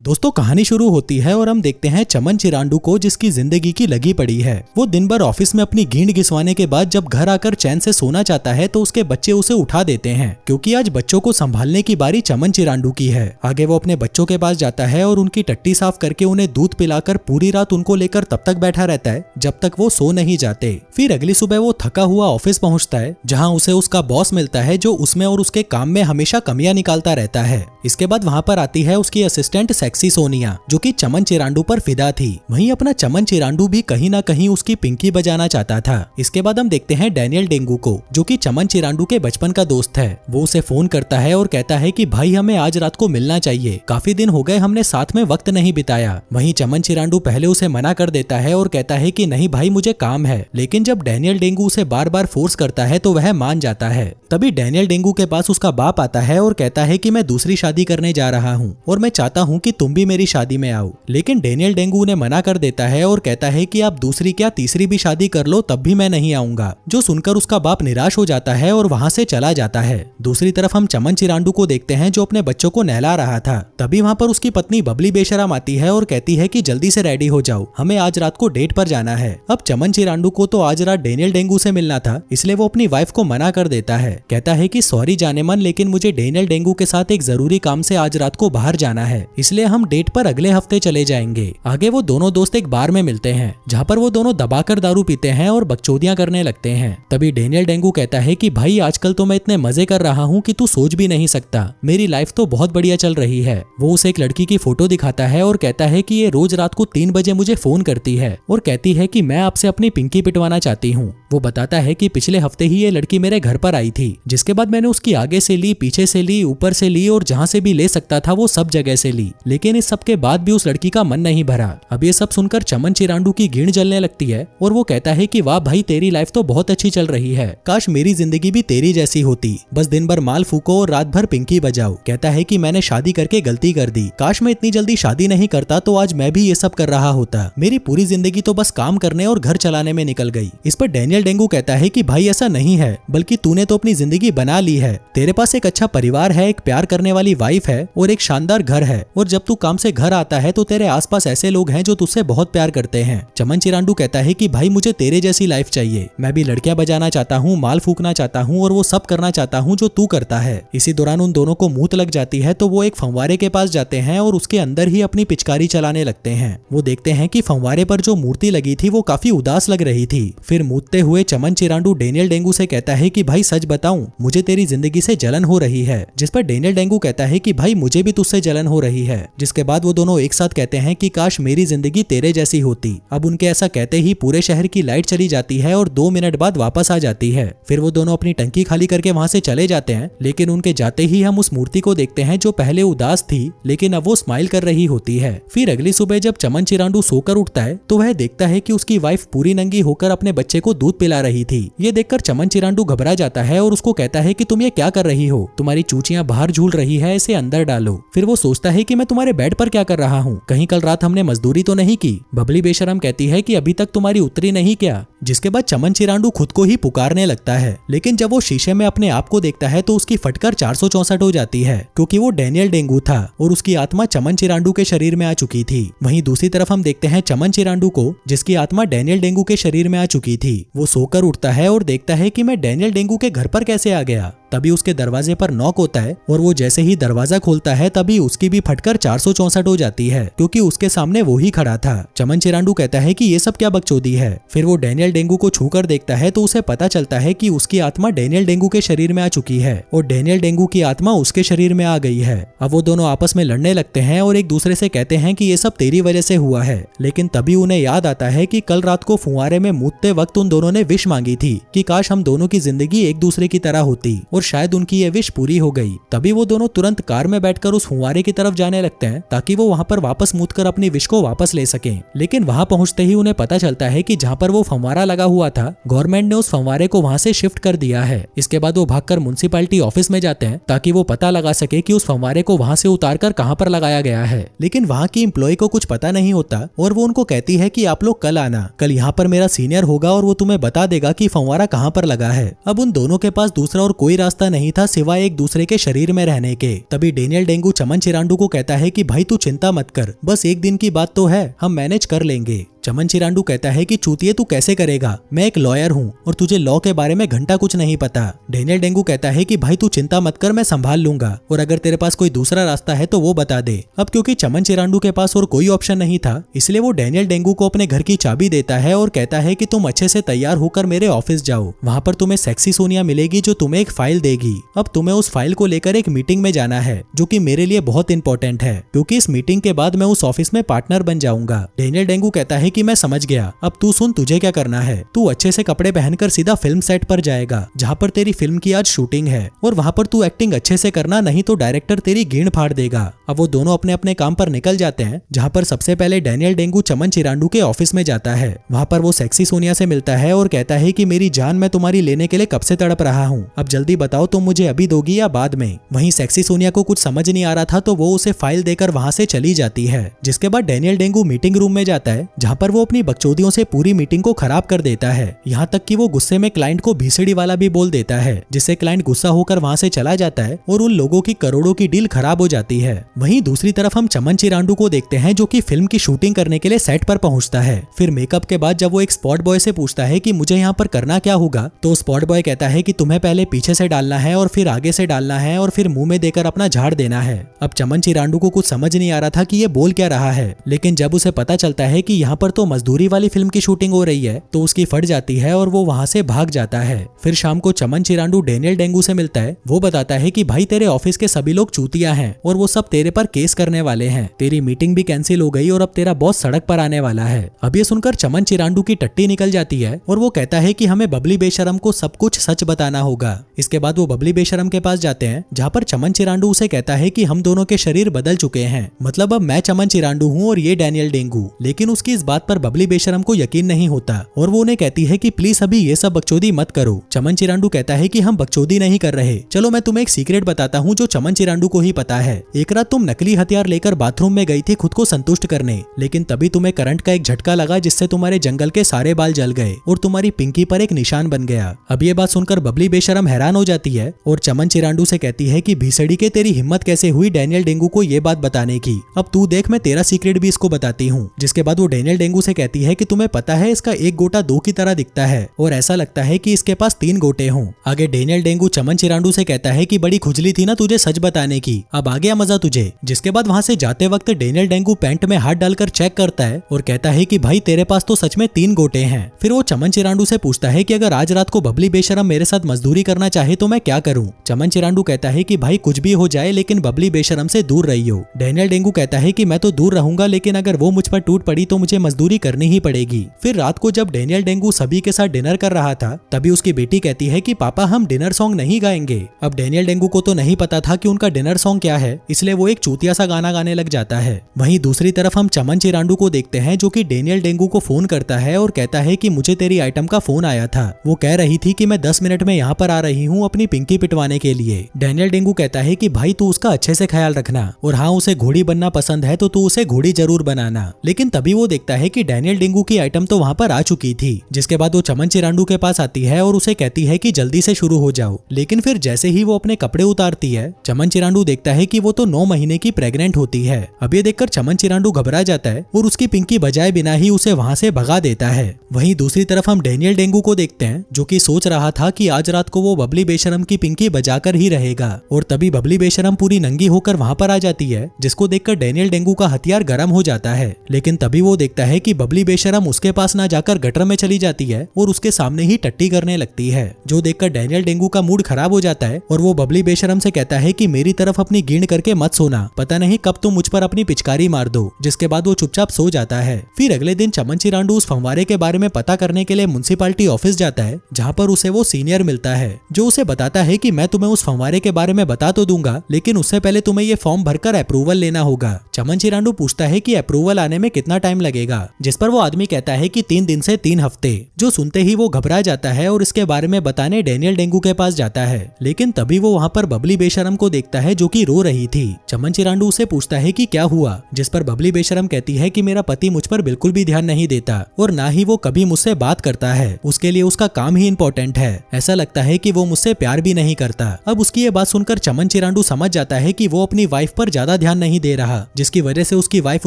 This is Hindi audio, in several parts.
दोस्तों कहानी शुरू होती है और हम देखते हैं चमन चिरांडू को जिसकी जिंदगी की लगी पड़ी है। वो दिन भर ऑफिस में अपनी गींद घिसवाने के बाद जब घर आकर चैन से सोना चाहता है तो उसके बच्चे उसे उठा देते हैं क्योंकि आज बच्चों को संभालने की बारी चमन चिरांडू की है। आगे वो अपने बच्चों के पास जाता है और उनकी टट्टी साफ करके उन्हें दूध पिलाकर पूरी रात उनको लेकर तब तक बैठा रहता है जब तक वो सो नहीं जाते। फिर अगली सुबह वो थका हुआ ऑफिस पहुंचता है जहाँ उसे उसका बॉस मिलता है जो उसमें और उसके काम में हमेशा कमियां निकालता रहता है। इसके बाद वहाँ पर आती है उसकी असिस्टेंट सेक्सी सोनिया जो कि चमन चिरांडू पर फिदा थी। वहीं अपना चमन चिरांडू भी कहीं ना कहीं उसकी पिंकी बजाना चाहता था। इसके बाद हम देखते हैं डैनियल डेंगू को जो कि चमन चिरांडू के बचपन का दोस्त है। वो उसे फोन करता है और कहता है कि भाई हमें आज रात को मिलना चाहिए, काफी दिन हो गए हमने साथ में वक्त नहीं बिताया। वहीं चमन चिरांडू पहले उसे मना कर देता है और कहता है कि नहीं भाई मुझे काम है, लेकिन जब डैनियल डेंगू उसे बार बार फोर्स करता है तो वह मान जाता है। तभी डैनियल डेंगू के पास उसका बाप आता है और कहता है कि मैं दूसरी शादी करने जा रहा हूँ और मैं चाहता हूँ कि तुम भी मेरी शादी में आओ। लेकिन डैनियल डेंगू उन्हें मना कर देता है और कहता है कि आप दूसरी क्या तीसरी भी शादी कर लो तब भी मैं नहीं आऊंगा। जो सुनकर उसका बाप निराश हो जाता है और वहाँ से चला जाता है। दूसरी तरफ हम चमन चिरांडू को देखते हैं जो अपने बच्चों को नहला रहा था। तभी वहाँ पर उसकी पत्नी बबली बेशरम आती है और कहती है कि जल्दी से रेडी हो जाओ, हमें आज रात को डेट पर जाना है। अब चमन चिरांडू को तो आज रात डैनियल डेंगू से मिलना था, इसलिए वो अपनी वाइफ को मना कर देता है। कहता है कि सॉरी जाने मन, लेकिन मुझे डैनियल डेंगू के साथ एक जरूरी काम से आज रात को बाहर जाना है, इसलिए हम डेट पर अगले हफ्ते चले जाएंगे। आगे वो दोनों दोस्त एक बार में मिलते हैं जहाँ पर वो दोनों दबाकर दारू पीते हैं और बकचोदियां करने लगते हैं। तभी डैनियल डेंगू कहता है कि भाई आजकल तो मैं इतने मजे कर रहा हूँ कि तू सोच भी नहीं सकता, मेरी लाइफ तो बहुत बढ़िया चल रही है। वो उसे एक लड़की की फोटो दिखाता है और कहता है कि ये रोज रात को 3 बजे मुझे फोन करती है और कहती है कि मैं आपसे अपनी पिंकी पिटवाना चाहती हूँ। वो बताता है कि पिछले हफ्ते ही ये लड़की मेरे घर पर आई थी, जिसके बाद मैंने उसकी आगे से ली, पीछे से ली, ऊपर से ली और जहाँ से भी ले सकता था वो सब जगह से ली, लेकिन इस सब के बाद भी उस लड़की का मन नहीं भरा। अब ये सब सुनकर चमन चिरांडू की गींद जलने लगती है और वो कहता है कि वाह भाई तेरी लाइफ तो बहुत अच्छी चल रही है, काश मेरी जिंदगी भी तेरी जैसी होती, बस दिन भर माल फूको और रात भर पिंकी बजाओ। कहता है कि मैंने शादी करके गलती कर दी, काश मैं इतनी जल्दी शादी नहीं करता तो आज मैं भी ये सब कर रहा होता, मेरी पूरी जिंदगी तो बस काम करने और घर चलाने में निकल गई। इस पर डैनियल डेंगू कहता है कि भाई ऐसा नहीं है, बल्कि तूने तो अपनी जिंदगी बना ली है, तेरे पास एक अच्छा परिवार है, एक प्यार करने वाली वाइफ है और एक शानदार घर है, और जब तू काम से घर आता है तो तेरे आसपास ऐसे लोग हैं जो तुझसे बहुत प्यार करते हैं। चमन चिरांडू कहता है कि भाई मुझे तेरे जैसी लाइफ चाहिए, मैं भी लड़कियां बजाना चाहता हूँ, माल फूकना चाहता हूँ और वो सब करना चाहता हूँ जो तू करता है। इसी दौरान उन दोनों को मूत लग जाती है तो वो एक फंवारे के पास जाते हैं और उसके अंदर ही अपनी पिचकारी चलाने लगते हैं। वो देखते हैं कि फंवारे पर जो मूर्ति लगी थी वो काफी उदास लग रही थी। फिर मूतते हुए चमन चिरांडू डैनियल डेंगू से कहता है कि भाई सच बताऊं, मुझे तेरी जिंदगी से जलन हो रही है। जिस पर डैनियल डेंगू कहता है कि भाई मुझे भी तुझसे जलन हो रही है। जिसके बाद वो दोनों एक साथ कहते हैं कि काश मेरी जिंदगी तेरे जैसी होती। अब उनके ऐसा कहते ही पूरे शहर की लाइट चली जाती है और 2 मिनट बाद वापस आ जाती है। फिर वो दोनों अपनी टंकी खाली करके वहाँ से चले जाते हैं, लेकिन उनके जाते ही हम उस मूर्ति को देखते हैं जो पहले उदास थी लेकिन अब वो स्माइल कर रही होती है। फिर अगली सुबह जब चमन चिरांडू सोकर उठता है तो वह देखता है कि उसकी वाइफ पूरी नंगी होकर अपने बच्चे को दूध पिला रही थी। ये देखकर चमन चिरांडू घबरा जाता है और उसको कहता है कि तुम ये क्या कर रही हो, तुम्हारी चूचियां बाहर झूल रही है, इसे अंदर डालो। फिर वो सोचता है कि मैं तुम्हारे बेड पर क्या कर रहा हूँ, कहीं कल रात हमने मजदूरी तो नहीं की। बबली बेशरम कहती है कि अभी तक तुम्हारी उतरी नहीं क्या। जिसके बाद चमन चिरांडू खुद को ही पुकारने लगता है, लेकिन जब वो शीशे में अपने आप को देखता है तो उसकी फटकर 464 हो जाती है क्योंकि वो डैनियल डेंगू था और उसकी आत्मा चमन चिरांडू के शरीर में आ चुकी थी। वहीं दूसरी तरफ हम देखते हैं चमन चिरांडू को जिसकी आत्मा डैनियल डेंगू के शरीर में आ चुकी थी। वो सोकर उठता है और देखता है कि मैं डैनियल डेंगू के घर पर कैसे आ गया। तभी उसके दरवाजे पर नॉक होता है और वो जैसे ही दरवाजा खोलता है तभी उसकी भी फटकर 464 हो जाती है क्योंकि उसके सामने वो ही खड़ा था। चमन चिरांडू कहता है कि ये सब क्या बकचोदी है। फिर वो डैनियल डेंगू को छूकर देखता है तो उसे पता चलता है कि उसकी आत्मा डैनियल डेंगू के शरीर में आ चुकी है और डैनियल डेंगू की आत्मा उसके शरीर में आ गई है। अब वो दोनों आपस में लड़ने लगते हैं और एक दूसरे से कहते हैं कि ये सब तेरी वजह से हुआ है। लेकिन तभी उन्हें याद आता है कि कल रात को फुंवारे में मूतते वक्त उन दोनों ने विश मांगी थी कि काश हम दोनों की जिंदगी एक दूसरे की तरह होती, और शायद उनकी ये विश पूरी हो गई। तभी वो दोनों तुरंत कार में बैठकर उस फुंवारे की तरफ जाने लगते हैं ताकि वो वहाँ पर वापस मूतकर अपनी विश को वापस ले सकें। लेकिन वहाँ पहुँचते ही उन्हें पता चलता है कि जहाँ पर वो फंवारा लगा हुआ था गवर्नमेंट ने उस फंवारे को वहाँ से शिफ्ट कर दिया है। इसके बाद वो भागकर म्युनिसिपैलिटी ऑफिस में जाते हैं ताकि वो पता लगा सके कि उस फंवारे को वहाँ से उतारकर कहाँ पर लगाया गया है। लेकिन वहाँ की एम्प्लॉय को कुछ पता नहीं होता और वो उनको कहती है कि आप लोग कल आना, कल यहाँ पर मेरा सीनियर होगा और वो तुम्हें बता देगा कि फंवारा कहाँ पर लगा है। अब उन दोनों के पास दूसरा और कोई रास्ता नहीं था सिवाय एक दूसरे के शरीर में रहने के। तभी डेनियल डेंगू चमन चिरांडू को कहता है कि भाई तू चिंता मत कर, बस एक दिन की बात तो है, हम मैनेज कर लेंगे। चमन चिरांडू कहता है कि चूतिए तू कैसे करेगा, मैं एक लॉयर हूँ और तुझे लॉ के बारे में घंटा कुछ नहीं पता। डेनियल डेंगू कहता है कि भाई तू चिंता मत कर, मैं संभाल लूंगा, और अगर तेरे पास कोई दूसरा रास्ता है तो वो बता दे। अब क्योंकि चमन चिरांडू के पास और कोई ऑप्शन नहीं था, इसलिए वो डेनियल डेंगू को अपने घर की चाबी देता है और कहता है कि तुम अच्छे से तैयार होकर मेरे ऑफिस जाओ, वहाँ पर तुम्हें सेक्सी सोनिया मिलेगी जो तुम्हें एक फाइल देगी। अब तुम्हें उस फाइल को लेकर एक मीटिंग में जाना है जो कि मेरे लिए बहुत इंपॉर्टेंट है, क्योंकि इस मीटिंग के बाद मैं उस ऑफिस में पार्टनर बन जाऊंगा। डेनियल डेंगू कहता है कि मैं समझ गया, अब तू सुन तुझे क्या करना है। तू अच्छे से कपड़े पहनकर सीधा फिल्म सेट पर जाएगा जहाँ पर तेरी फिल्म की आज शूटिंग है, और वहाँ पर तू एक्टिंग अच्छे से करना, नहीं तो डायरेक्टर तेरी गींड फाड़ देगा। अब वो दोनों अपने अपने काम पर निकल जाते हैं, जहाँ पर सबसे पहले डेनियल डेंगू चमन चिरांडू के ऑफिस में जाता है। वहाँ पर वो सेक्सी सोनिया से मिलता है और कहता है कि मेरी जान, मैं तुम्हारी लेने के लिए कब से तड़प रहा हूँ, अब जल्दी बताओ तुम मुझे अभी दोगी या बाद में। वहीं सेक्सी सोनिया को कुछ समझ नहीं आ रहा था तो वो उसे फाइल देकर वहाँ से चली जाती है। जिसके बाद डेनियल डेंगू मीटिंग रूम में जाता है, जहाँ पर वो अपनी बकचोदियों से पूरी मीटिंग को खराब कर देता है। यहाँ तक कि वो गुस्से में क्लाइंट को भीसड़ी वाला भी बोल देता है, जिससे क्लाइंट गुस्सा होकर वहाँ से चला जाता है और उन लोगों की करोड़ों की डील खराब हो जाती है। वहीं दूसरी तरफ हम चमन चिरांडू को देखते हैं जो कि फिल्म की शूटिंग करने के लिए सेट पर पहुंचता है। फिर मेकअप के बाद जब वो एक स्पॉट बॉय से पूछता है कि मुझे यहाँ पर करना क्या होगा, तो स्पॉट बॉय कहता है कि तुम्हें पहले पीछे से डालना है और फिर आगे से डालना है और फिर मुंह में देकर अपना झाड़ देना है। अब चमन चिरांडू को कुछ समझ नहीं आ रहा था कि ये बोल क्या रहा है, लेकिन जब उसे पता चलता है कि यहाँ पर तो मजदूरी वाली फिल्म की शूटिंग हो रही है तो उसकी फट जाती है और वो वहाँ से भाग जाता है। फिर शाम को चमन चिरांडू डेनियल डेंगू से मिलता है। वो बताता है कि भाई तेरे ऑफिस के सभी लोग चूतिया हैं और वो सब तेरे पर केस करने वाले हैं, तेरी मीटिंग भी कैंसिल हो गई और अब तेरा बॉस सड़क पर आने वाला है। अब ये सुनकर चमन चिरांडू की टट्टी निकल जाती है और वो कहता है कि हमें बबली बेशरम को सब कुछ सच बताना होगा। इसके बाद वो बबली बेशरम के पास जाते हैं, जहाँ पर चमन चिरांडू उसे कहता है कि हम दोनों के शरीर बदल चुके हैं, मतलब अब मैं चमन चिरांडू हूँ और ये डेनियल डेंगू। लेकिन उसकी इस बात पर बबली बेशरम को यकीन नहीं होता और वो उन्हें कहती है कि प्लीज अभी ये सब बकचोदी मत करो। चमन चिरांडू कहता है कि हम बकचोदी नहीं कर रहे, चलो मैं तुम्हें एक सीक्रेट बताता हूँ जो चमन चिरांडू को ही पता है। एक रात तुम नकली हथियार लेकर बाथरूम में गई थी खुद को संतुष्ट करने, लेकिन तभी तुम्हें करंट का एक झटका लगा जिससे तुम्हारे जंगल के सारे बाल जल गए और तुम्हारी पिंकी पर एक निशान बन गया। अब ये बात सुनकर बबली बेशरम हैरान हो जाती है और चमन चिरांडू से कहती है कि भीसड़ी के तेरी हिम्मत कैसे हुई डेनियल डेंगू को ये बात बताने की, अब तू देख मैं तेरा सीक्रेट भी इसको बताती हूँ। जिसके बाद वो डेनियल डेंगू से कहती है कि तुम्हें पता है इसका एक गोटा दो की तरह दिखता है और ऐसा लगता है कि इसके पास 3 गोटे हों। आगे डेनियल डेंगू चमन चिरांडू से कहता है कि बड़ी खुजली थी ना तुझे सच बताने की, अब आ गया मजा तुझे। जिसके बाद वहाँ से जाते वक्त डेनियल डेंगू पैंट में हाथ डालकर चेक करता है और कहता है कि भाई तेरे पास तो सच में 3 गोटे हैं। फिर वो चमन चिरांडू से पूछता है कि अगर आज रात को बबली बेशरम मेरे साथ मजदूरी करना चाहे तो मैं क्या करूँ। चमन चिरांडू कहता है कि भाई कुछ भी हो जाए लेकिन बबली बेशरम से दूर रहियो। डेनियल डेंगू कहता है कि मैं तो दूर रहूंगा, लेकिन अगर वो मुझ पर टूट पड़ी तो मुझे मजदूरी करनी ही पड़ेगी। फिर रात को जब डेनियल डेंगू सभी के साथ डिनर कर रहा था तभी उसकी बेटी कहती है कि पापा हम डिनर सॉन्ग नहीं गाएंगे। अब डेनियल डेंगू को तो नहीं पता था कि उनका डिनर सॉन्ग क्या है, इसलिए वो एक चूतिया सा गाना गाने लग जाता है। वहीं दूसरी तरफ हम चमन चिरांडू को देखते हैं जो कि डेनियल डेंगू को फोन करता है और कहता है कि मुझे तेरी आइटम का फोन आया था, वो कह रही थी कि मैं 10 मिनट में यहाँ पर आ रही हूँ अपनी पिंकी पिटवाने के लिए। डेनियल डेंगू कहता है कि भाई तू उसका अच्छे से ख्याल रखना और हाँ उसे घोड़ी बनना पसंद है तो तू उसे घोड़ी जरूर बनाना। लेकिन तभी वो देखता है कि डेनियल डेंगू की आइटम तो वहाँ पर आ चुकी थी। जिसके बाद वो चमन चिरांडू के पास आती है और उसे कहती है कि जल्दी से शुरू हो जाओ। लेकिन फिर जैसे ही वो अपने कपड़े उतारती है चमन चिरांडू देखता है कि वो तो 9 महीने की प्रेग्नेंट होती है। अब ये देखकर चमन चिरांडू घबरा जाता है और उसकी पिंकी बजाए बिना ही उसे वहाँ से भगा देता है। वहीं दूसरी तरफ हम डेनियल डेंगू को देखते हैं जो कि सोच रहा था कि आज रात को वो बबली बेशरम की पिंकी बजाकर ही रहेगा, और तभी बबली बेशरम पूरी नंगी होकर वहाँ पर आ जाती है, जिसको देखकर डेनियल डेंगू का हथियार गर्म हो जाता है। लेकिन तभी वो देखता है कि बबली बेशरम उसके पास ना जाकर गटर में चली जाती है और उसके सामने ही टट्टी करने लगती है, जो देखकर डेनियल डेंगू का मूड खराब हो जाता है और वो बबली बेशरम से कहता है कि मेरी तरफ अपनी गींड करके मत सोना, पता नहीं कब तुम मुझ पर अपनी पिचकारी मार दो। जिसके बाद वो चुपचाप सो जाता है। फिर अगले दिन चमन चिरांडू उस फंवारे के बारे में पता करने के लिए म्युनिसिपैलिटी ऑफिस जाता है, जहाँ पर उसे वो सीनियर मिलता है जो उसे बताता है कि मैं तुम्हें उस फंवारे के बारे में बता तो दूंगा, लेकिन उससे पहले तुम्हें ये फॉर्म भरकर अप्रूवल लेना होगा। चमन चिरांडू पूछता है कि अप्रूवल आने में कितना टाइम लगेगा। जिस पर वो आदमी कहता है कि 3 दिन से 3 हफ्ते। जो सुनते ही वो घबरा जाता है और इसके बारे में बताने डेनियल डेंगू के पास जाता है, लेकिन तभी वो वहाँ पर बबली बेशरम को देखता है जो कि रो रही थी। चमन चिरांडू उसे पूछता है कि क्या हुआ, जिस पर बबली बेशरम कहती है कि मेरा पति मुझ पर बिल्कुल भी ध्यान नहीं देता और ना ही वो कभी मुझसे बात करता है, उसके लिए उसका काम ही इंपॉर्टेंट है, ऐसा लगता है कि वो मुझसे प्यार भी नहीं करता। अब उसकी ये बात सुनकर चमन चिरांडू समझ जाता है कि वो अपनी वाइफ पर ज्यादा ध्यान नहीं दे रहा, जिसकी वजह से उसकी वाइफ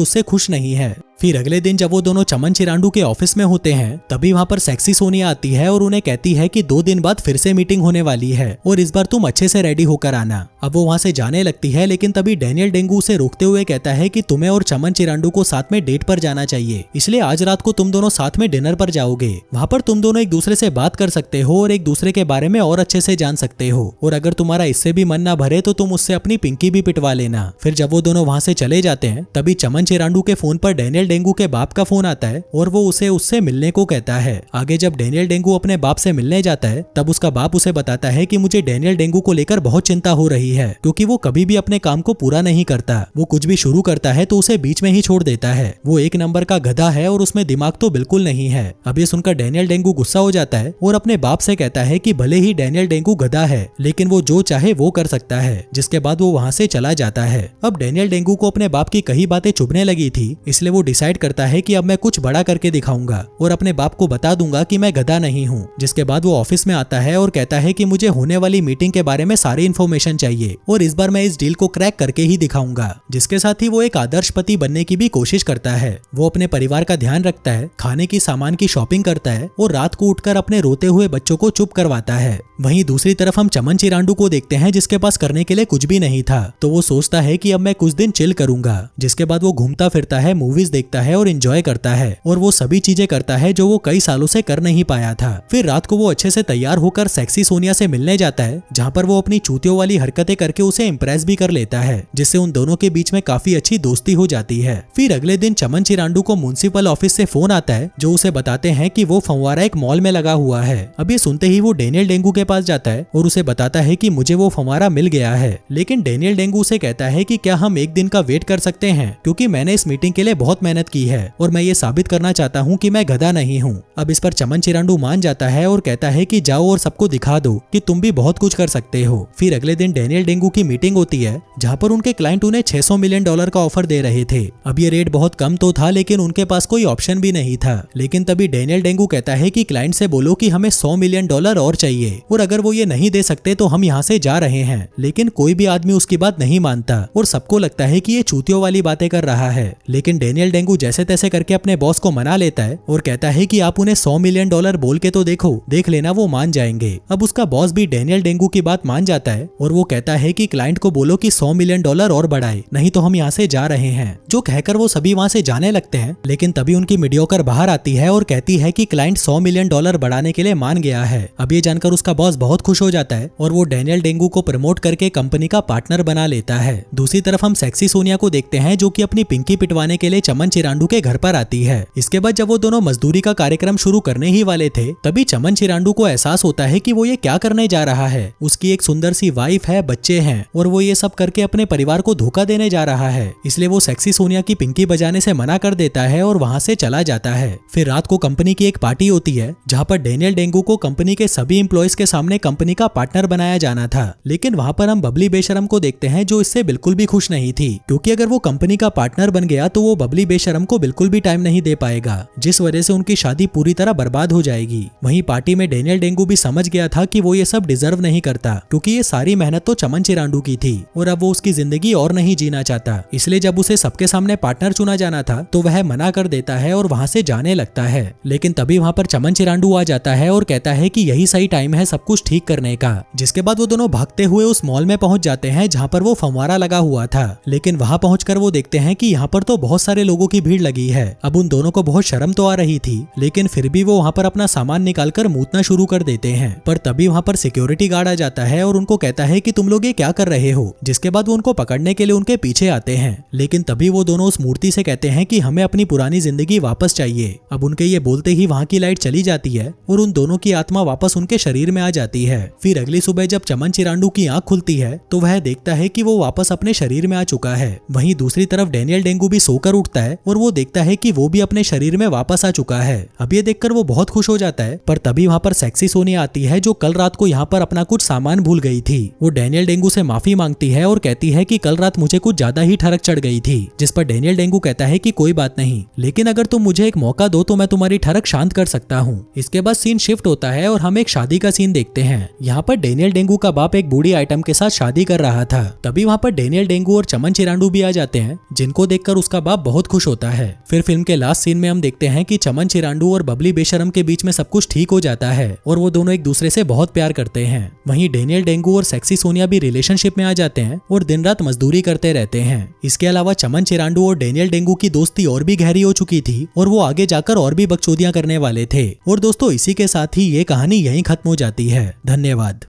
उससे खुश नहीं है। फिर अगले दिन जब वो दोनों चमन चिरांडू के ऑफिस में होते हैं, तभी वहाँ पर सेक्सी सोनिया आती है और उन्हें कहती है कि 2 दिन बाद फिर से मीटिंग होने वाली है और इस बार तुम अच्छे से रेडी होकर आना। अब वो वहाँ से जाने लगती है, लेकिन तभी डेनियल डेंगू उसे रोकते हुए कहता है कि तुम्हें और चमन चिरांडू को साथ में डेट पर जाना चाहिए, इसलिए आज रात को तुम दोनों साथ में डिनर पर जाओगे। वहाँ पर तुम दोनों एक दूसरे से बात कर सकते हो और एक दूसरे के बारे में और अच्छे से जान सकते हो, और अगर तुम्हारा इससे भी मन ना भरे तो तुम उससे अपनी पिंकी भी पिटवा लेना। फिर जब वो दोनों वहाँ से चले जाते हैं, तभी चमन चिरांडू के फोन पर डेनियल डेंगू के बाप का फोन आता है और वो उसे उससे मिलने को कहता है। आगे जब डेनियल डेंगू अपने बाप से मिलने जाता है, तब उसका बाप उसे बताता है कि मुझे डेनियल डेंगू को लेकर बहुत चिंता हो रही है, क्योंकि वो कभी भी अपने काम को पूरा नहीं करता। वो कुछ भी शुरू करता है तो उसे बीच में ही छोड़ देता है। वो 1 नंबर का गधा है और उसमें दिमाग तो बिल्कुल नहीं है। अब ये सुनकर डेनियल डेंगू गुस्सा हो जाता है और अपने बाप से कहता है कि भले ही डेनियल डेंगू गधा है, लेकिन वो जो चाहे वो कर सकता है, जिसके बाद वो वहाँ से चला जाता है। अब डेनियल डेंगू को अपने बाप की कई बातें चुभने लगी थी, इसलिए वो डिसाइड करता है कि अब मैं कुछ बड़ा करके दिखाऊंगा और अपने बाप को बता दूंगा कि मैं गधा नहीं हूँ। जिसके बाद वो ऑफिस में आता है और कहता है कि मुझे होने वाली मीटिंग के बारे में सारी इन्फॉर्मेशन चाहिए और इस बार मैं इस डील को क्रैक करके ही दिखाऊंगा। जिसके साथ ही वो एक आदर्श पति बनने की भी कोशिश करता है। वो अपने परिवार का ध्यान रखता है, खाने की सामान की शॉपिंग करता है और रात को उठकर अपने रोते हुए बच्चों को चुप करवाता है। वहीं दूसरी तरफ हम चमन चिरांडू को देखते हैं, जिसके पास करने के लिए कुछ भी नहीं था, तो वो सोचता है कि अब मैं कुछ दिन चिल करूंगा। जिसके बाद वो घूमता फिरता है, मूवीज देखता है और एंजॉय करता है और वो सभी चीजें करता है जो वो कई सालों से कर नहीं पाया था। फिर रात को वो अच्छे से तैयार होकर सेक्सी सोनिया से मिलने जाता है, जहाँ पर वो अपनी चूतियों वाली हरकतें करके उसे इम्प्रेस भी कर लेता है, जिससे उन दोनों के बीच में काफी अच्छी दोस्ती हो जाती है। फिर अगले दिन चमन चिरांडू को म्युनिसिपल ऑफिस से फोन आता है, जो उसे बताते हैं कि वो फंवारा एक मॉल में लगा हुआ है। अब ये सुनते ही वो डेनियल डेंगू के पास जाता है और उसे बताता है कि मुझे वो फंवारा मिल गया है। लेकिन डेनियल डेंगू उसे कहता है कि क्या हम 1 दिन का वेट कर सकते हैं, क्योंकि मैंने इस मीटिंग के लिए बहुत मेहनत की है और मैं ये साबित करना चाहता हूँ कि मैं गधा नहीं हूँ। अब इस पर चमन चिरांडू मान जाता है और कहता है कि जाओ और सबको दिखा दो कि तुम भी बहुत कुछ कर सकते हो। फिर अगले दिन डेनियल डेंगू की मीटिंग होती है, जहाँ पर उनके क्लाइंट उन्हें $600 मिलियन का ऑफर दे रहे थे। अब ये रेट बहुत कम तो था, लेकिन उनके पास कोई ऑप्शन भी नहीं था। लेकिन तभी डेनियल डेंगू कहता है कि क्लाइंट से बोलो कि हमें $100 मिलियन और चाहिए, और अगर वो ये नहीं दे सकते तो हम यहाँ से जा रहे हैं। लेकिन कोई भी आदमी उसकी बात नहीं मानता और सबको लगता है कि ये चूतियों वाली बातें कर रहा है। लेकिन डेनियल डेंगू जैसे तैसे करके अपने बॉस को मना लेता है और कहता है कि आप उन्हें $100 मिलियन बोल के तो देखो, देख लेना वो मान जाएंगे। अब उसका बॉस भी डेनियल डेंगू की बात मान जाता है और वो कहता है कि क्लाइंट को बोलो कि $100 मिलियन और बढ़ाए, नहीं तो हम यहाँ से जा रहे हैं। जो कहकर वो सभी वहाँ से जाने लगते हैं, लेकिन तभी उनकी मीडियोकर बाहर आती है और कहती है कि क्लाइंट $100 मिलियन बढ़ाने के लिए मान गया है। अब ये जानकर उसका बॉस बहुत खुश हो जाता है और वो डेनियल डेंगू को प्रमोट करके कंपनी का पार्टनर बना लेता है। दूसरी तरफ हम सेक्सी सोनिया को देखते हैं, जो कि अपनी पिंकी पिटवाने के लिए चमन चिरांडू के घर पर आती है। इसके बाद जब वो दोनों मजदूरी का कार्यक्रम शुरू करने ही वाले थे, तभी चमन चिरांडू को एहसास होता है कि वो ये क्या करने जा रहा है। उसकी एक सुंदर सी वाइफ है, बच्चे हैं और वो ये सब करके अपने परिवार को धोखा देने जा रहा है। इसलिए वो सेक्सी सोनिया की पिंकी बजाने से मना कर देता है और वहाँ से चला जाता है। फिर रात को कंपनी की एक पार्टी होती है, जहाँ पर डेनियल डेंगू को कंपनी के सभी एम्प्लॉइज के सामने कंपनी का पार्टनर बनाया जाना था। लेकिन वहाँ पर हम बबली बेशरम को देखते हैं, जो इससे बिल्कुल भी खुश नहीं थी, क्योंकि अगर वो कंपनी का पार्टनर बन गया तो वो बबली बेशरम को बिल्कुल भी टाइम नहीं दे पाएगा, जिस वजह से उनकी शादी पूरी तरह बर्बाद हो जाएगी। वहीं पार्टी में डेनियल डेंगू भी समझ गया था कि वो ये सब डिजर्व नहीं करता, क्योंकि ये सारी मेहनत तो चमन चिरांडू की थी और अब वो उसकी जिंदगी और नहीं जीना चाहता। इसलिए जब उसे सबके सामने पार्टनर चुना जाना था तो वह मना कर देता है और वहाँ से जाने लगता है। लेकिन तभी वहाँ पर चमन चिरांडू आ जाता है और कहता है कि यही सही टाइम है सब कुछ ठीक करने का। जिसके बाद वो दोनों भागते हुए उस मॉल में पहुंच जाते हैं, जहाँ पर वो फंवारा लगा हुआ था। लेकिन वहाँ पहुंचकर वो देखते हैं कि यहाँ पर तो बहुत सारे लोगों की भीड़ लगी है। अब उन दोनों को बहुत शर्म तो आ रही थी, लेकिन फिर भी वो वहाँ पर अपना सामान निकालकर मूतना शुरू कर देते हैं। पर तभी वहाँ पर सिक्योरिटी गार्ड आ जाता है और उनको कहता है कि तुम लोग ये क्या कर रहे हो। जिसके बाद वो उनको पकड़ने के लिए उनके पीछे आते हैं। लेकिन तभी वो दोनों उस मूर्ति से कहते हैं कि हमें अपनी पुरानी जिंदगी वापस चाहिए। अब उनके ये बोलते ही वहाँ की लाइट चली जाती है और उन दोनों की आत्मा वापस उनके शरीर में आ जाती है। फिर अगली सुबह जब चमन चिरांडू की आंख खुलती है तो वह देखता है कि वो वापस अपने शरीर में आ चुका है। वहीं दूसरी तरफ डेनियल डेंगू भी सोकर उठता है और वो देखता है कि वो भी अपने शरीर में वापस आ चुका है। अब ये देखकर वो बहुत खुश हो जाता है, पर तभी वहाँ पर सेक्सी सोनिया आती है जो कल रात को यहाँ पर अपना कुछ सामान भूल गई थी। वो डैनियल डेंगू से माफी मांगती है और कहती है कि कल रात मुझे कुछ ज्यादा ही ठरक चढ़ गई थी, जिस पर डैनियल डेंगू कहता है कि कोई बात नहीं, लेकिन अगर तुम मुझे एक मौका दो तो मैं तुम्हारी ठरक शांत कर सकता हूँ। इसके बाद सीन शिफ्ट होता है और हम एक शादी का सीन देखते हैं। यहाँ पर डैनियल डेंगू का बाप एक बूढ़ी आइटम के साथ शादी कर रहा था। तभी वहाँ पर डैनियल डेंगू और चमन चिरांडू भी आ जाते हैं, जिनको देखकर उसका बाप बहुत खुश होता है। फिर फिल्म के लास्ट सीन में हम देखते हैं कि चमन चिरांडू और बबली बेशरम के बीच में सब कुछ ठीक हो जाता है और वो दोनों एक दूसरे से बहुत प्यार करते हैं। वहीं डैनियल डेंगू और सेक्सी सोनिया भी रिलेशनशिप में आ जाते हैं और दिन रात मजदूरी करते रहते हैं। इसके अलावा चमन चिरांडू और डैनियल डेंगू की दोस्ती और भी गहरी हो चुकी थी और वो आगे जाकर और भी बकचोदियां करने वाले थे। और दोस्तों, इसी के साथ ही ये कहानी यहीं खत्म हो जाती है। धन्यवाद।